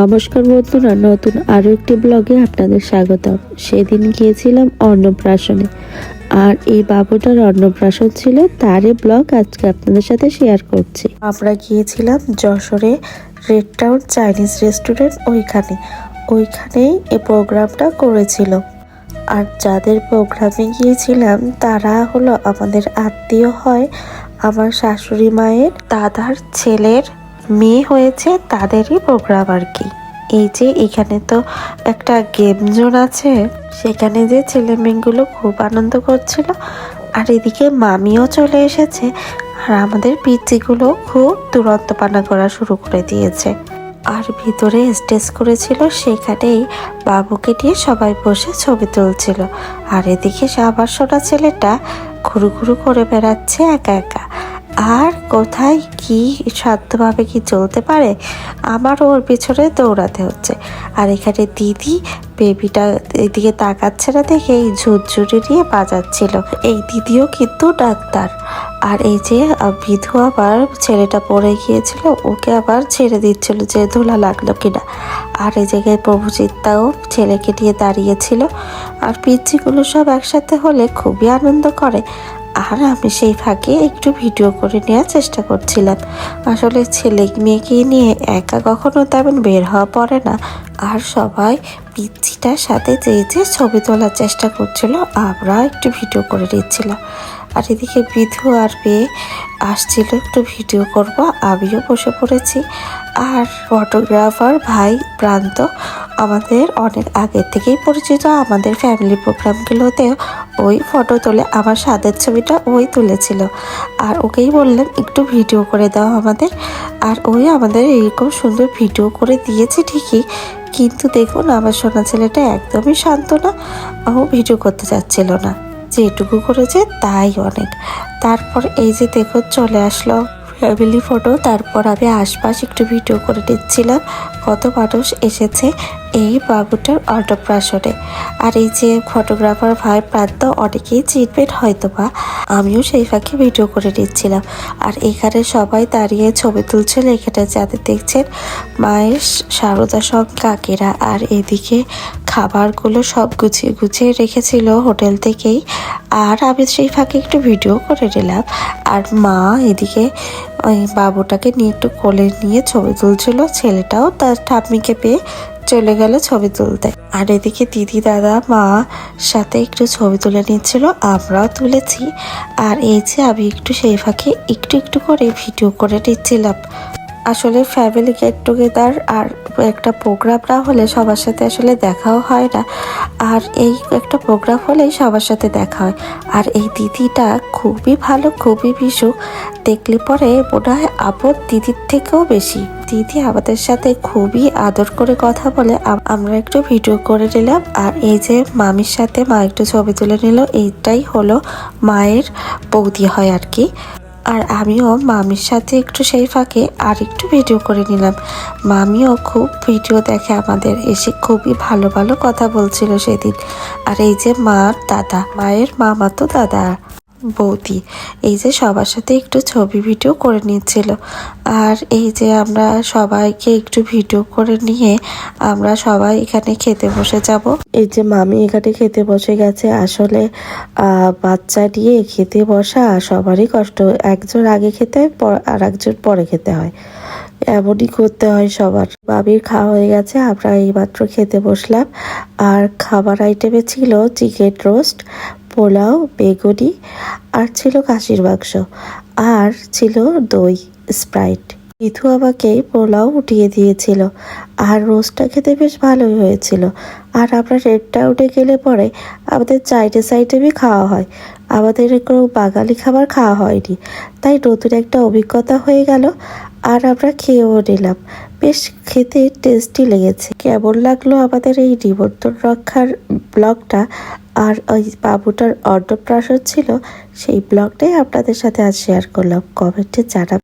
নমস্কার বন্ধুরা, নতুন আরও একটি ব্লগে আপনাদের স্বাগতম। সেদিন গিয়েছিলাম অন্নপ্রাশনে, আর এই বাবুটার অন্নপ্রাশন ছিল, তারই ব্লগ আজকে আপনাদের সাথে শেয়ার করছি। আমরা গিয়েছিলাম যশোরে রেড টাউন চাইনিজ রেস্টুরেন্ট, ওইখানেই এই প্রোগ্রামটা করেছিল। আর যাদের প্রোগ্রামে গিয়েছিলাম তারা হলো আমাদের আত্মীয় হয়, আমার শাশুড়ি মায়ের দাদার ছেলের মেয়ে হয়েছে, তাদেরই প্রোগ্রাম আর কি। এই যে এখানে তো একটা গেম জোন আছে, সেখানে যে ছেলে মেয়েগুলো খুব আনন্দ করছিল। আর এদিকে মামিও চলে এসেছে, আর আমাদের পিচ্চিগুলো খুব দুরন্ত পানা করা শুরু করে দিয়েছে। আর ভিতরে স্টেজ করেছিল, সেখানেই বাবুকে নিয়ে সবাই বসে ছবি তুলছিল। আর এদিকে আবার সোনা ছেলেটা ঘুরু ঘুরু করে বেড়াচ্ছে একা একা। আর কোথায় কি সাধ্যভাবে কি চলতে পারে, আমার ওর পিছনে দৌড়াতে হচ্ছে। আর এখানে দিদি বেবিটা এদিকে তাকাচ্ছে না দেখে এই ঝুরঝুরি নিয়ে বাজাচ্ছিল। এই দিদিও কিন্তু ডাক্তার। আর এই যে বিধু আবার ছেলেটা পড়ে গিয়েছিল, ওকে আবার ছেড়ে দিচ্ছিল যে ধুলা লাগলো কিনা। আর এই জায়গায় প্রভুজিৎটাও ছেলেকে নিয়ে দাঁড়িয়েছিল। আর পিচ্চিগুলো সব একসাথে হলে খুবই আনন্দ করে। আর আমি সেই ফাঁকে একটু ভিডিও করে নেওয়ার চেষ্টা করছিলাম। আসলে ছেলে মেয়েকে নিয়ে একা কখনো তেমন বের হওয়া পড়ে না। আর সবাই পিচ্চিটার সাথে যে ছবি তোলার চেষ্টা করছিল, আমরা একটু ভিডিও করে নিচ্ছিলাম। আর এদিকে বিধু আর মেয়ে আসছিল একটু ভিডিও করব, আমিও বসে পড়েছি। আর ফটোগ্রাফার ভাই প্রান্ত আমাদের অনেক আগের থেকেই পরিচিত, আমাদের ফ্যামিলি প্রোগ্রামগুলোতেও ওই ফটো তোলে, আমার স্বাদের ছবিটা ওই তুলেছিল। আর ওকেই বললাম একটু ভিডিও করে দাও আমাদের। আর ওই আমাদের এরকম সুন্দর ভিডিও করে দিয়েছে ঠিকই, কিন্তু দেখুন আমার সোনা ছেলেটা একদমই শান্ত না, ও ভিডিও করতে চাচ্ছিল না। যেটুকু করেছে তাই অনেক। তারপর এই যে দেখুন চলে আসলো ফ্যামিলি ফটো। তারপর আমি আশপাশ একটু ভিডিও করে নিচ্ছিলাম, কত মানুষ এসেছে এই বাবুটার অন্নপ্রাশনে। আর এই যে ফটোগ্রাফার ভাই প্রান্ত অনেকেই চিনবেন হয়তো বা, আমিও সেই ফাঁকে ভিডিও করে নিচ্ছিলাম। আর এখানে সবাই দাঁড়িয়ে ছবি তুলছিল, এখানে যাদের দেখছেন মায়ের সারদা সব কাকেরা। আর এদিকে খাবারগুলো সব গুছিয়ে গুছিয়ে রেখেছিল হোটেল থেকেই। আর আমি সেই ফাঁকে একটু ভিডিও করে নিলাম। আর মা এদিকে ওই বাবুটাকে নিয়ে একটু কোলে নিয়ে ছবি তুলছিল, ছেলেটাও তার ঠাম্মিকে পেয়ে চলে গেল ছবি তুলতে। আর এদিকে দিদি দাদা মা সাথে একটু ছবি তুলে নিচ্ছিল, আমরাও তুলেছি। আর এই যে আমি একটু সেই ফাঁকে একটু একটু করে ভিডিও করে নিচ্ছিলাম। আসলে ফ্যামিলি গেট টুগেদার আর একটা প্রোগ্রাম না হলে সবার সাথে আসলে দেখাও হয় না। আর এই একটা প্রোগ্রাম হলেই সবার সাথে দেখা হয়। আর এই দিদিটা খুবই ভালো, খুবই মিশুক, দেখলে পরে মনে হয় আপন দিদির থেকেও বেশি। দিদি আমাদের সাথে খুবই আদর করে কথা বলে। আমরা একটু ভিডিও করে নিলাম। আর এই যে মামির সাথে মা একটু ছবি তুলে নিল, এইটাই হলো মায়ের বৌদি হয় আর কি। আর আমিও মামির সাথে একটু সেই ফাঁকে আর একটু ভিডিও করে নিলাম। মামিও খুব ভিডিও দেখে আমাদের, এসে খুবই ভালো ভালো কথা বলছিল সেদিন। আর এই যে মায়ের মামাতো দাদা বৌদি, এই যে সবার সাথে একটু ছবি ভিডিও করে নিচ্ছিল। আর এই যে আমরা সবাইকে একটু ভিডিও করে নিয়ে আমরা সবাই এখানে খেতে বসে যাব। এই যে মামি এখানে খেতে বসে গেছে। আসলে বাচ্চা নিয়ে খেতে বসা সবারই কষ্ট, একজন আগে খেতে হয় আর একজন পরে খেতে হয়, এমনই করতে হয় সবার। মামির খাওয়া হয়ে গেছে, আমরা এইমাত্র খেতে বসলাম। আর খাবার আইটেমে ছিল চিকেন রোস্ট, পোলাও, বেগুনি, আর ছিল খাসির মাংস, আর ছিল দই, স্প্রাইট। মিথু আমাকে পোলাও উঠিয়ে দিয়েছিল। আর রোস্টটা খেতে বেশ ভালোই হয়েছিল। আর আমরা রেড টাউনে গেলে পরে আমাদের চাইনিজ আইটেমই খাওয়া হয়, আমাদের কোনো বাঙালি খাবার খাওয়া হয়নি, তাই নতুন একটা অভিজ্ঞতা হয়ে গেল। আর আমরা খেয়েও নিলাম, বেশ খেতে টেস্টি লেগেছে। কেমন লাগলো আমাদের এই নিমন্ত্রণ রক্ষার ব্লগটা, আর ওই বাবুটার অন্নপ্রাশন ছিল সেই ব্লগটাই আপনাদের সাথে আজ শেয়ার করলাম। কমেন্টে জানাবেন।